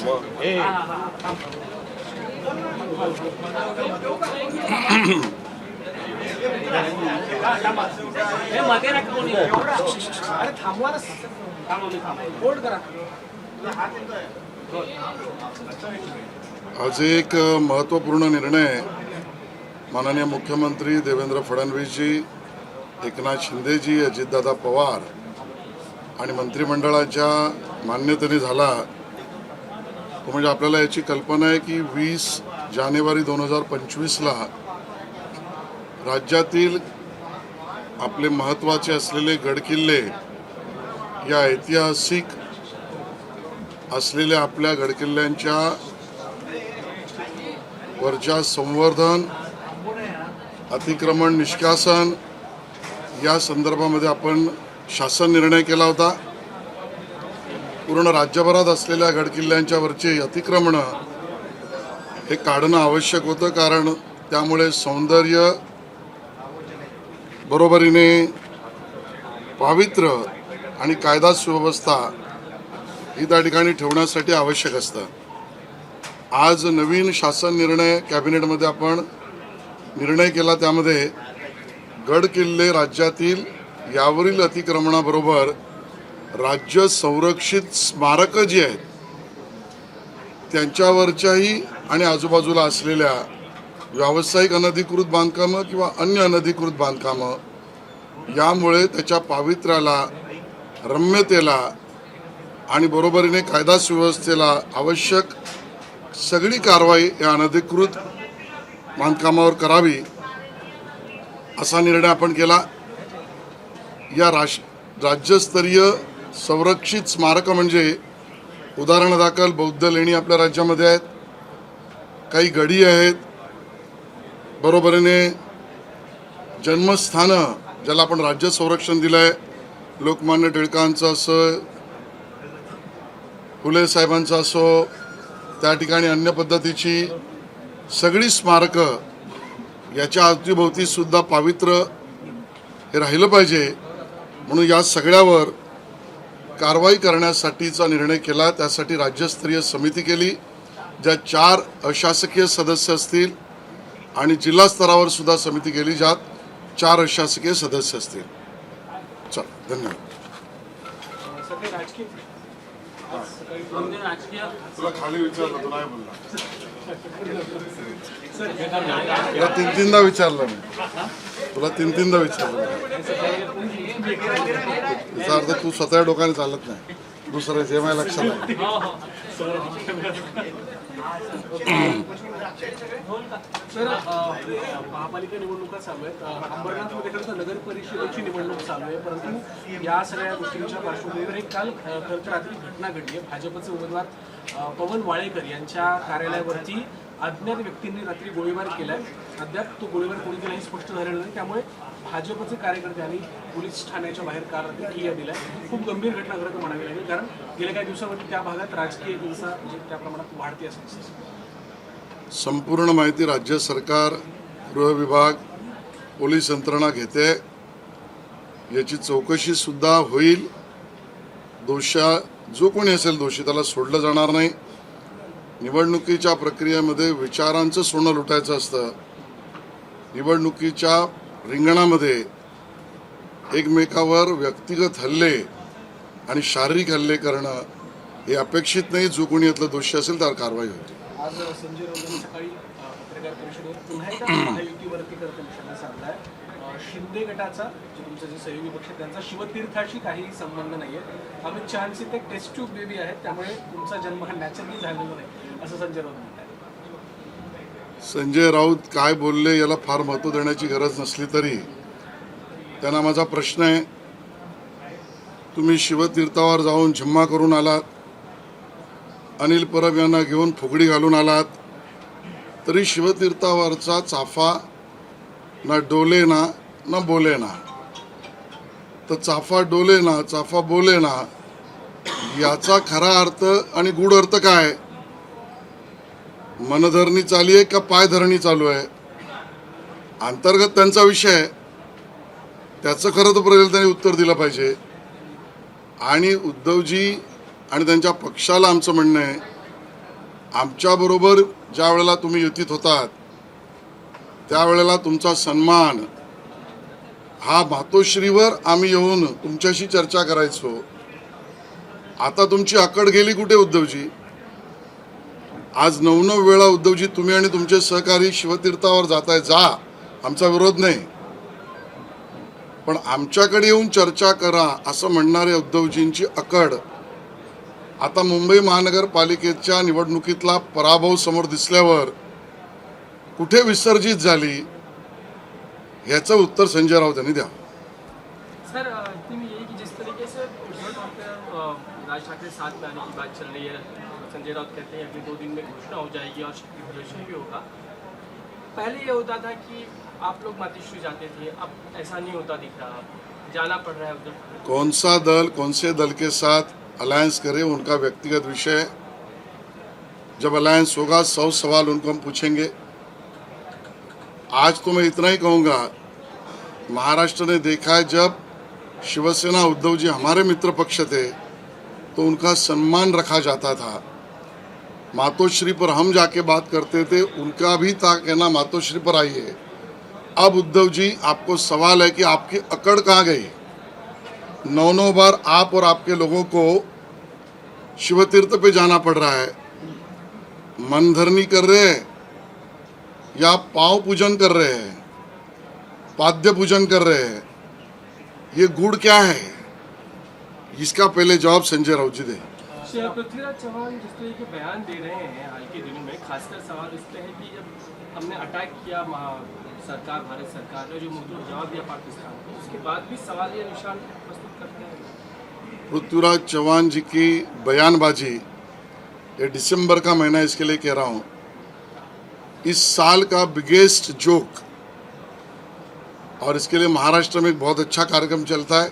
आज एक महत्त्वपूर्ण निर्णय माननीय मुख्यमंत्री देवेंद्र फडणवीसजी, एकनाथ शिंदेजी, अजितदादा पवार आणि मंत्रिमंडळाच्या मान्यतेने झाला। तो म्हणजे आपल्याला याची कल्पना आहे की 20 जानेवारी 2025ला राज्यातील आपले महत्त्वाचे असलेले गडकिल्ले, या ऐतिहासिक असलेल्या आपल्या गडकिल्ल्यांच्या वरच्या संवर्धन, अतिक्रमण, निष्कासन या संदर्भामध्ये आपण शासन निर्णय केला होता। पूर्ण राज्यभरात असलेल्या गडकिल्ल्यांच्या वरचे अतिक्रमण हे काढणं आवश्यक होतं, कारण त्यामुळे सौंदर्य, बरोबरीने पावित्र्य आणि कायदा सुव्यवस्था ही त्या ठिकाणी ठेवण्यासाठी आवश्यक असतं। आज नवीन शासन निर्णय कॅबिनेटमध्ये आपण निर्णय केला, त्यामध्ये गड किल्ले राज्यातील यावरील अतिक्रमणाबरोबर राज्य संरक्षित स्मारकं जी आहेत त्यांच्यावरच्याही आणि आजूबाजूला असलेल्या व्यावसायिक अनधिकृत बांधकामं किंवा अन्य अनधिकृत बांधकामं, यामुळे त्याच्या पावित्र्याला, रम्यतेला आणि बरोबरीने कायदा सुव्यवस्थेला आवश्यक सगळी कारवाई या अनधिकृत बांधकामावर करावी असा निर्णय आपण केला। या राज्यस्तरीय संरक्षित स्मारकं म्हणजे उदाहरणादाखल बौद्ध लेणी आपल्या राज्यामध्ये आहेत, काही गडी आहेत, बरोबरीने जन्मस्थानं ज्याला आपण राज्य संरक्षण दिलं आहे, लोकमान्य टिळकांचं असो, फुले साहेबांचं असो, त्या ठिकाणी अन्य पद्धतीची सगळी स्मारकं, याच्या अवतीभोवती सुद्धा पावित्र्य हे राहिलं पाहिजे, म्हणून या सगळ्यावर कारवाई करण्यासाठीचा निर्णय केला। त्यासाठी राज्यस्तरीय समिती केली, ज्या 4 अशासकीय सदस्य असतील, आणि जिल्हा स्तरावर सुद्धा समिती केली, ज्यात 4 अशासकीय सदस्य असतील। चल, धन्यवाद। तुला खाली विचारलं, तुला नाही बोलला, तुला 3-3दा विचारलं मी, तुला 3-3दा विचारलं। याचा अर्थ तू स्वतः डोक्याने चालत नाही, दुसरं जे माझ्या लक्षात आहे। सर, महापालिका निवडणुका चालू आहेत, अंबरनाथमध्ये खरं तर नगर परिषदेची निवडणूक चालू आहे, परंतु या सगळ्या गोष्टींच्या पार्श्वभूमीवर एक काल रात्री घटना घडली आहे। भाजपचे उमेदवार पवन वाळेकर यांच्या कार्यालयावरती अज्ञात व्यक्तींनी रात्री गोळीबार केलाय। अद्याप तो गोळीबार कोणी केला हे स्पष्ट झालेलं नाही, त्यामुळे भाजपचे कार्यकर्ते आणि पोलीस ठाण्याच्या बाहेर कारवाई दिलाय। खूप गंभीर घटना खरं तर म्हणावी लागेल, कारण गेल्या काही दिवसांमध्ये त्या भागात राजकीय हिंसा म्हणजे त्या प्रमाणात वाढते असं संपूर्ण माहिती राज्य सरकार, गृह विभाग, पोलीस यंत्रणा घेते। याची चौकशी सुद्धा होईल। जो कोणी असेल दोषी त्याला सोडलं जाणार नाही। निवडणुकीच्या प्रक्रियेमध्ये विचारांचं सोनं लुटायचं असतं। निवडणुकीच्या रिंगणामध्ये एकमेकावर व्यक्तिगत हल्ले आणि शारीरिक हल्ले करणं हे अपेक्षित नाही। जो कोणी यातला दोषी असेल त्यावर कारवाई होईल। आज संजय राऊतांनी सकाळी पत्रकार परिषदेवर पुन्हा एकदा महायुतीवरती करत निशाणा साधलाय। शिंदे गटाचा जे तुमचा जे सहयोगी पक्ष त्यांचा शिवतीर्थाशी काही संबंध नाहीये। अमित शहांचे ते टेस्ट ट्यूब बेबी आहेत, त्यामुळे तुमचा जन्म हा नॅचरली झालेला नाही असं संजय राऊत म्हणतात। संजय राऊत काय बोलले याला फार महत्त्व देण्याची गरज नसली तरी त्यांना माझा प्रश्न आहे, तुम्ही शिवतीर्थावर जाऊन झिम्मा करून आलात, अनिल परब यांना घेऊन फुगडी घालून आलात, तरी शिवतीर्थावरचा चाफा ना डोले ना बोले ना। तर चाफा डोले ना, चाफा बोले ना, याचा खरा अर्थ आणि गूढ अर्थ काय? मनधरणी चालू आहे का पायधरणी चालू आहे? अंतर्गत त्यांचा विषय आहे, त्याचं खरं तर पहिले त्यांनी उत्तर दिलं पाहिजे। आणि उद्धवजी आणि त्यांच्या पक्षाला आमचं म्हणणं आहे आमच्याबरोबर ज्या वेळेला तुम्ही युतीत होतात त्यावेळेला तुमचा सन्मान हा मातोश्रीवर आम्ही येऊन तुमच्याशी चर्चा करायचो. आता तुमची अक्कड गेली कुठे उद्धवजी? आज 9 वेळा उद्धवजी तुम्ही आणि तुमचे सहकारी शिवतीर्थावर जाताय, जा, आमचा विरोध नाही, पण आमच्याकडे येऊन चर्चा करा असं म्हणणारे उद्धवजींची अक्कड आता मुंबई महानगरपालिकेच्या निवडणुकीतला पराभव समोर दिसल्यावर कुठे विसर्जित झाली याचं उत्तर संजय राऊत यांनी द्यावं. सर अंतिम यही कि जिस तरीके से उद्धव ठाकरे राज ठाकरे साथ में आने की बात चल रही है, संजय राउत कहते हैं अगले 2 दिन में घोषणा हो जाएगी और शक्ति प्रदर्शन भी होगा. पहले ये होता था कि आप लोग मातोश्री जाते थे, अब ऐसा नहीं होता दिख रहा, जाना पड़ रहा है उद्धव ठाकरे. कौन सा दल कौन से दल के साथ अलायंस करे उनका व्यक्तिगत विषय है. जब अलायंस होगा 100 सवाल उनको हम पूछेंगे. आज तो मैं इतना ही कहूँगा, महाराष्ट्र ने देखा है जब शिवसेना उद्धव जी हमारे मित्र पक्ष थे तो उनका सम्मान रखा जाता था. मातोश्री पर हम जाके बात करते थे, उनका भी था कहना मातोश्री पर आइए. अब उद्धव जी आपको सवाल है कि आपकी अकड़ कहाँ गई? 9 बार आप और आपके लोगों को शिवतीर्थ पे जाना पड़ रहा है. मनधरनी कर रहे हैं या पांव पूजन कर रहे हैं, पाद्य पूजन कर रहे हैं, ये गुड़ क्या है? इसका पहले जवाब संजय राउत जी दे. पृथ्वीराज चौहान जिस तरह के बयान दे रहे हैं हाल के दिनों में, खासकर सवाल इस पे है कि जब हमने अटैक किया सरकार, भारत सरकार ने जो मुंहतोड़ जवाब दिया पाकिस्तान को, उसके बाद भी सवाल या निशान प्रस्तुत करते हैं. पृथ्वीराज चौहान जी की बयानबाजी, ये दिसंबर का महीना, इसके लिए कह रहा हूँ, इस साल का बिगेस्ट जोक, और इसके लिए महाराष्ट्र में एक बहुत अच्छा कार्यक्रम चलता है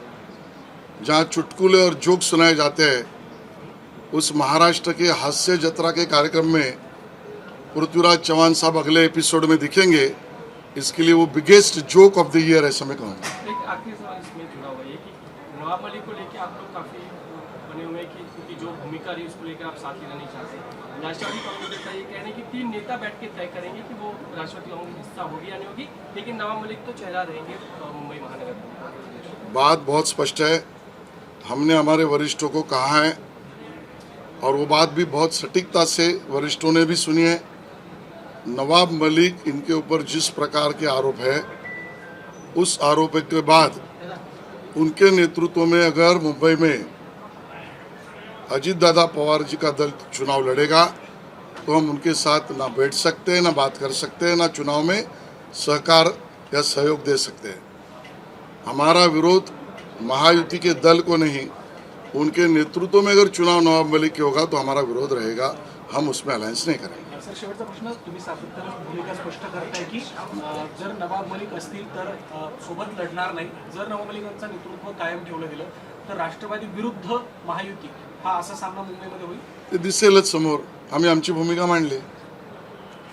जहाँ चुटकुले और जोक सुनाए जाते हैं. उस महाराष्ट्र के हास्य जत्रा के कार्यक्रम में पृथ्वीराज चौहान साहब अगले एपिसोड में दिखेंगे. इसके लिए वो biggest joke of the year ऐसा मैं कहूँगा. एक आखिरी सवाल इसमें जुड़ा हुआ है कि नवाब मलिक को लेकर आप लोग काफ़ी बने हुए हैं कि उनकी जो भूमिका रही उसको लेकर आप साथ लेना नहीं चाहते. राष्ट्रवादी कांग्रेस का ये कहना है कि 3 नेता बैठ के तय करेंगे कि वो राष्ट्रवादी कांग्रेस हिस्सा होगी या नहीं होगी, लेकिन नवाब मलिक तो चेहरा रहेंगे मुंबई महानगर पालिका. बात बहुत स्पष्ट है, हमने हमारे वरिष्ठों को कहा है और वो बात भी बहुत सटीकता से वरिष्ठों ने भी सुनी है. नवाब मलिक, इनके ऊपर जिस प्रकार के आरोप है, उस आरोप के बाद उनके नेतृत्व में अगर मुंबई में अजीत दादा पवार जी का दल चुनाव लड़ेगा तो हम उनके साथ ना बैठ सकते हैं, ना बात कर सकते हैं, ना चुनाव में सहकार या सहयोग दे सकते हैं. हमारा विरोध महायुति के दल को नहीं, उनके नेतृत्व में अगर चुनाव नवाब मलिक के होगा तो हमारा विरोध रहेगा. हम उसमें अलायंस नाही करेंगे. सर, शेवटचा प्रश्न, तुम्ही सातत्यानं भूमिका स्पष्ट करताय की जर नवाब मलिक असतील तर सोबत लढणार नाही, जर नवाब मलिकांचं नेतृत्व कायम ठेवलं गेलं तर राष्ट्रवादी विरुद्ध महायुती हा असा सामना मुंबईमध्ये होईल. ते दिसेलच समोर. आम्ही आमची भूमिका मांडली.